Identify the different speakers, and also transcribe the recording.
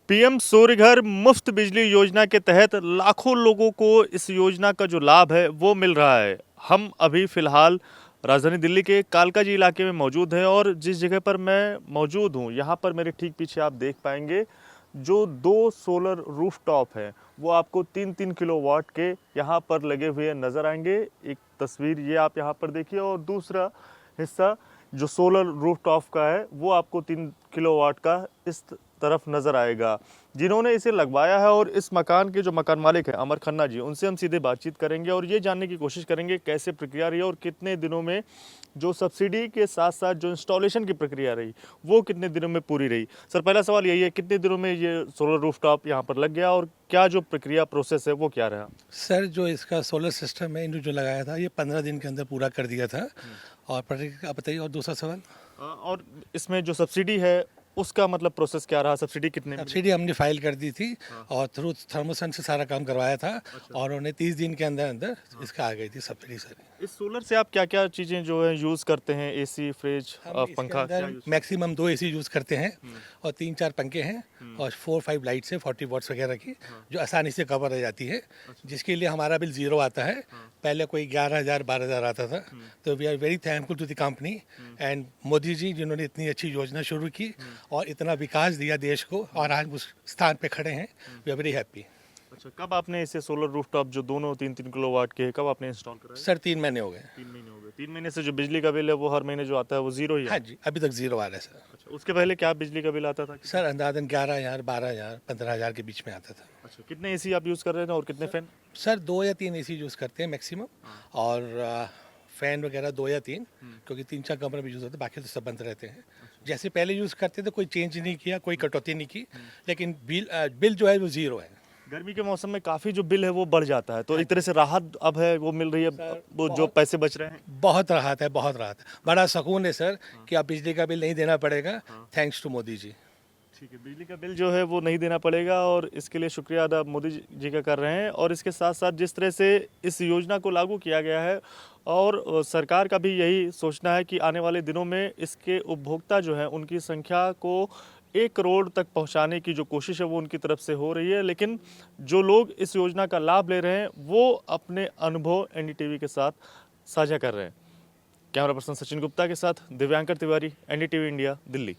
Speaker 1: PM Surya Ghar मुफ्त बिजली योजना के तहत लाखों लोगों को इस योजना का जो लाभ है वो मिल रहा है। हम अभी फ़िलहाल राजधानी दिल्ली के कालकाजी इलाके में मौजूद हैं और जिस जगह पर मैं मौजूद हूँ यहाँ पर मेरे ठीक पीछे आप देख पाएंगे जो दो सोलर रूफटॉप हैं वो आपको 3-3 किलोवाट के यहाँ पर लगे हुए नज़र आएंगे। एक तस्वीर ये आप यहाँ पर देखिए और दूसरा हिस्सा जो सोलर रूफटॉप का है वो आपको 3 किलोवाट का इस तरफ नज़र आएगा। जिन्होंने इसे लगवाया है और इस मकान के जो मकान मालिक हैं अमर खन्ना जी, उनसे हम सीधे बातचीत करेंगे और ये जानने की कोशिश करेंगे कैसे प्रक्रिया रही और कितने दिनों में जो सब्सिडी के साथ साथ जो इंस्टॉलेशन की प्रक्रिया रही वो कितने दिनों में पूरी रही। सर, पहला सवाल यही है, कितने दिनों में ये सोलर रूफटॉप यहाँ पर लग गया और क्या जो प्रक्रिया प्रोसेस है वो क्या रहा?
Speaker 2: सर, जो इसका सोलर सिस्टम है इन्होंने जो लगाया था ये 15 दिन के अंदर पूरा कर दिया था। और आप बताइए, और दूसरा सवाल?
Speaker 1: और इसमें जो सब्सिडी है उसका मतलब प्रोसेस क्या रहा? सब्सिडी कितने मिली?
Speaker 2: सब्सिडी हमने फाइल कर दी थी और थ्रू थर्मोसन से सारा काम करवाया था। और उन्हें 30 दिन के अंदर अंदर इसका आ गई थी सब्सिडी। सर,
Speaker 1: इस सोलर से आप क्या क्या चीज़ें जो है यूज़ करते हैं? एसी, फ्रिज, पंखा, क्या यूज़?
Speaker 2: मैक्सिमम 2 एसी यूज़ करते हैं और 3-4 पंखे हैं और 4-5 लाइट्स है 40 वॉट्स वगैरह की, जो आसानी से कवर हो जाती है, जिसके लिए हमारा बिल ज़ीरो आता है। पहले कोई 11,000 12,000 आता था। तो we are very thankful to the company and Modi ji, जिन्होंने इतनी अच्छी योजना शुरू की और इतना विकास दिया देश को, और आज उस स्थान पे खड़े हैं। We are very happy.
Speaker 1: अच्छा, कब आपने इसे सोलर रूफटॉप जो दोनों 3-3 किलोवाट के हैं, कब आपने इंस्टॉल कराया?
Speaker 2: सर, 3 महीने हो गए।
Speaker 1: 3 महीने हो गए। 3 महीने से जो बिजली का बिल है वो हर महीने जो आता है वो ज़ीरो ही है?
Speaker 2: हाँ जी, अभी तक ज़ीरो आ रहा है सर।
Speaker 1: अच्छा, उसके पहले क्या बिजली का बिल आता था?
Speaker 2: सर, अंदाजन 11,000 12,000 15,000 के बीच में आता था।
Speaker 1: अच्छा, कितने एसी आप यूज़ कर रहे थे और कितने फैन?
Speaker 2: सर, 2 या 3 एसी यूज़ करते हैं मैक्सिमम। और फैन वगैरह 2 या 3, क्योंकि 3-4 कमरे में यूज़ होते हैं, बाकी तो सब बंद रहते हैं। जैसे पहले यूज़ करते थे, कोई चेंज नहीं किया, कोई कटौती नहीं की, लेकिन बिल जो है वो ज़ीरो है।
Speaker 1: गर्मी के मौसम में काफ़ी जो बिल है वो बढ़ जाता है, तो एक तरह से राहत अब है वो मिल रही है, वो जो पैसे बच रहे हैं।
Speaker 2: बहुत राहत है, बहुत राहत है। बड़ा सुकून है सर कि अब बिजली का बिल नहीं देना पड़ेगा, थैंक्स टू मोदी जी।
Speaker 1: ठीक है, बिजली का बिल जो है वो नहीं देना पड़ेगा और इसके लिए शुक्रिया अदा मोदी जी का कर रहे हैं। और इसके साथ साथ जिस तरह से इस योजना को लागू किया गया है और सरकार का भी यही सोचना है कि आने वाले दिनों में इसके उपभोक्ता जो है उनकी संख्या को 1 करोड़ तक पहुंचाने की जो कोशिश है वो उनकी तरफ से हो रही है। लेकिन जो लोग इस योजना का लाभ ले रहे हैं वो अपने अनुभव एनडीटीवी के साथ साझा कर रहे हैं। कैमरा पर्सन सचिन गुप्ता के साथ दिव्यांकर तिवारी, एनडीटीवी इंडिया, दिल्ली।